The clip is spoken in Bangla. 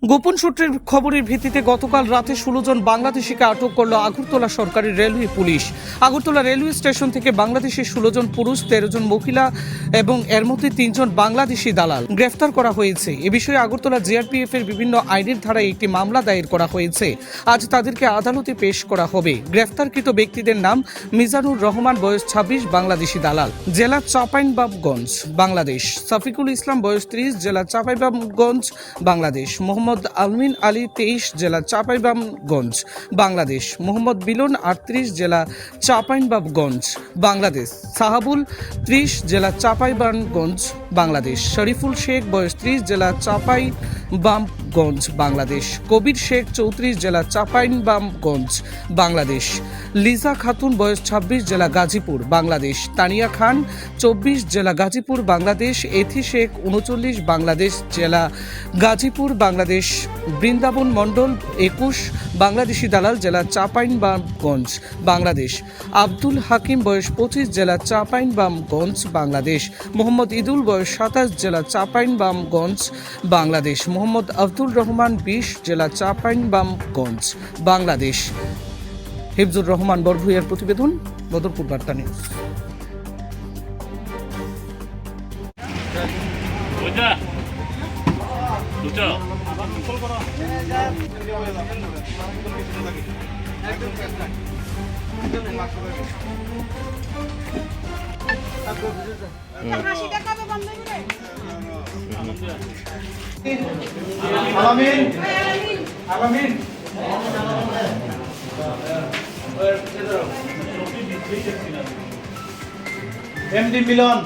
গোপন সূত্রের খবরের ভিত্তিতে গতকাল রাতে 16 জন বাংলাদেশিকে আটক করল আগরতলা সরকারি railway police. Agartala railway station থেকে বাংলাদেশি 16 জন পুরুষ, 13 জন মহিলা এবং এর মধ্যে 3 জন বাংলাদেশি দালাল গ্রেফতার করা হয়েছে। এ বিষয়ে আগরতলা জিআরপিএফ এর বিভিন্ন আইনের ধারায় একটি মামলা দায়ের করা হয়েছে। আজ তাদেরকে আদালতে পেশ করা হবে। গ্রেফতারকৃত ব্যক্তিদের নাম মিজানুর রহমান, বয়স 26, বাংলাদেশি দালাল, জেলা চাঁপাইনবাবগঞ্জ, বাংলাদেশ; সাফিকুল ইসলাম, বয়স 30, জেলা চাঁপাইনবাবগঞ্জ, বাংলাদেশ; মোহাম্মদ আলমিন আলী, 23, জেলা চাঁপাইনবাবগঞ্জ, বাংলাদেশ; মোহাম্মদ বিলন, 38, জেলা চাঁপাইনবাবগঞ্জ, বাংলাদেশ; সাহাবুল, 30, জেলা চাঁপাইনবাবগঞ্জ, বাংলাদেশ; শরীফুল শেখ, বয়স 30, জেলা চাঁপাইনবাবগঞ্জ, বাংলাদেশ; কবির শেখ, 34, জেলা চাঁপাইনবাবগঞ্জ, বাংলাদেশ; লিজা খাতুন, বয়স 26, জেলা গাজীপুর, বাংলাদেশ; তানিয়া খান, 24, জেলা গাজীপুর, বাংলাদেশ; এথি শেখ, 39, বাংলাদেশ, জেলা গাজীপুর, বাংলাদেশ; বৃন্দাবন মণ্ডল, 21, বাংলাদেশি দালাল, জেলা চাঁপাইনবাবগঞ্জ, বাংলাদেশ; আব্দুল হাকিম, বয়স 25, জেলা চাঁপাইনবাবগঞ্জ, বাংলাদেশ; মোহাম্মদ ইদুল, বয়স 27, জেলা চাঁপাইনবাবগঞ্জ, বাংলাদেশ; মোহাম্মদ আব্দুল রহমান, 20, জেলা চাঁপাইনবাবগঞ্জ, বাংলাদেশ। হিফজুর রহমান বরভূঁইয়ার প্রতিবেদন, বদরপুর বার্তা নিউজ। এমডি মিলন।